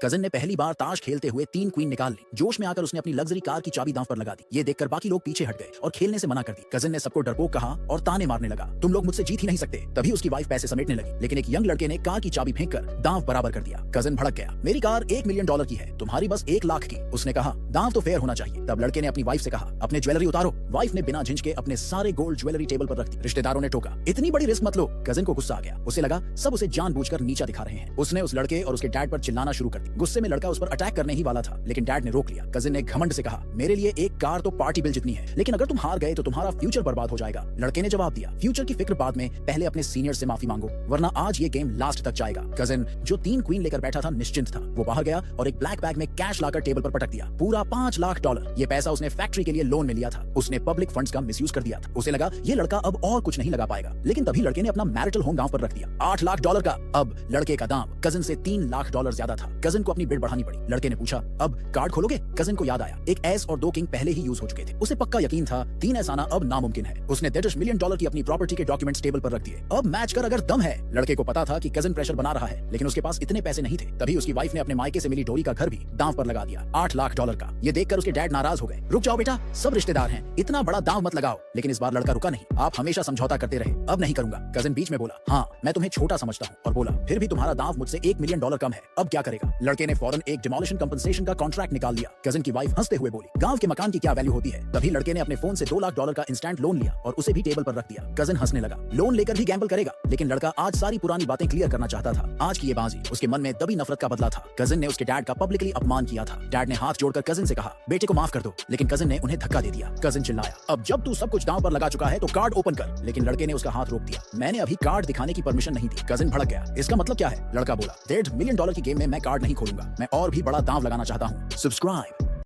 Cousin ने पहली बार ताश खेलते हुए 3 क्वीन निकाल ली। जोश में आकर उसने अपनी लग्जरी कार की चाबी दांव पर लगा दी। ये देखकर बाकी लोग पीछे हट गए और खेलने से मना कर दी। कजिन ने सबको डरपोक कहा और ताने मारने लगा, तुम लोग मुझसे जीत ही नहीं सकते। तभी उसकी वाइफ पैसे समेटने लगी, लेकिन एक यंग लड़के ने कार की चाबी फेंककर दांव बराबर कर दिया। कजिन भड़क गया, मेरी कार $1 मिलियन की है, तुम्हारी बस 1 लाख की। उसने कहा, दांव तो फेयर होना चाहिए। तब लड़के ने अपनी वाइफ से कहा, अपने ज्वेलरी उतारो। वाइफ ने बिना झिझके अपने सारे गोल्ड ज्वेलरी टेबल पर रख दी। रिश्तेदारों ने टोका, इतनी बड़ी रिस्क मत लो। कजिन को गुस्सा आ गया, उसे लगा सब उसे जानबूझकर नीचा दिखा रहे हैं। उसने उस लड़के और उसके डैड पर चिल्लाना शुरू कर दिया। गुस्से में लड़का उस पर अटैक करने ही वाला था, लेकिन डैड ने रोक लिया। कजिन ने घमंड से कहा, मेरे लिए एक कार तो पार्टी बिल जितनी है, लेकिन अगर तुम हार गए तो तुम्हारा फ्यूचर बर्बाद हो जाएगा। लड़के ने जवाब दिया, फ्यूचर की फिक्र बाद में, पहले अपने सीनियर से माफी मांगो, वरना आज ये गेम लास्ट तक जाएगा। कजिन जो 3 क्वीन लेकर बैठा था निश्चिंत था। वो बाहर गया और एक ब्लैक बैग में कैश लाकर टेबल पर पटक दिया, पूरा $5 लाख। ये पैसा उसने फैक्ट्री के लिए लोन में लिया था। उसने पब्लिक फंड्स का मिसयूज कर दिया था। उसे लगा ये लड़का अब और कुछ नहीं लगा पाएगा, लेकिन तभी लड़के ने अपना मैरिटल होम दांव पर रख दिया, $8 लाख का। अब लड़के का दाम कजिन से $3 लाख ज्यादा था। कजिन को अपनी बिड बढ़ानी पड़ी। लड़के ने पूछा, अब कार्ड खोलोगे? कजिन को याद आया, एक एस और 2 किंग पहले ही यूज हो चुके थे। उसे पक्का यकीन था 3 एस आना अब नामुमकिन है। उसने $1.5 मिलियन की अपनी प्रॉपर्टी के डॉक्यूमेंट्स टेबल पर रख दिए। अब मैच कर अगर दम है। लड़के को पता था कि कजिन प्रेशर बना रहा है, लेकिन उसके पास इतने पैसे नहीं थे। तभी उसकी वाइफ ने अपने मायके से मिली डोरी का घर भी दांव पर लगा दिया, $8 लाख का। ये देखकर उसके डैड नाराज हो गए, रुक जाओ बेटा, सब रिश्तेदार हैं, इतना बड़ा दांव मत लगाओ। लेकिन इस बार लड़का रुका नहीं। आप हमेशा समझौता करते रहे, अब नहीं करूंगा। कजिन बीच में बोला, हाँ मैं तुम्हें छोटा समझता हूँ, और बोला फिर भी तुम्हारा दांव मुझसे $1 मिलियन कम है, अब क्या करेगा? लड़के ने फौरन एक डिमोलिशन कंपनसेशन का कॉन्ट्रैक्ट निकाल लिया। कजिन की वाइफ हंसते हुए बोली, गांव के मकान की क्या वैल्यू होती है? तभी लड़के ने अपने फोन से $2 लाख का इंस्टेंट लोन लिया और उसे भी टेबल पर रख दिया। कजिन हंसने लगा, लोन लेकर भी गैम्बल करेगा? लेकिन लड़का आज सारी पुरानी बातें क्लियर करना चाहता था। आज की ये बाजी उसके मन में दबी नफरत का बदला था। कजिन ने उसके डैड का पब्लिकली अपमान किया था। डैड ने हाथ जोड़कर कजिन से कहा, बेटे को माफ कर दो, लेकिन कजिन ने उन्हें धक्का दे दिया। कजिन चिल्लाया, अब जब तू सब कुछ दांव पर लगा चुका है तो कार्ड ओपन कर। लेकिन लड़के ने उसका हाथ रोक दिया, मैंने अभी कार्ड दिखाने की परमिशन नहीं दी। कजिन भड़क गया, इसका मतलब क्या है? लड़का बोला, $1.5 मिलियन की गेम में मैं कार्ड नहीं खोलूंगा, मैं और भी बड़ा दांव लगाना चाहता हूँ। सब्सक्राइब।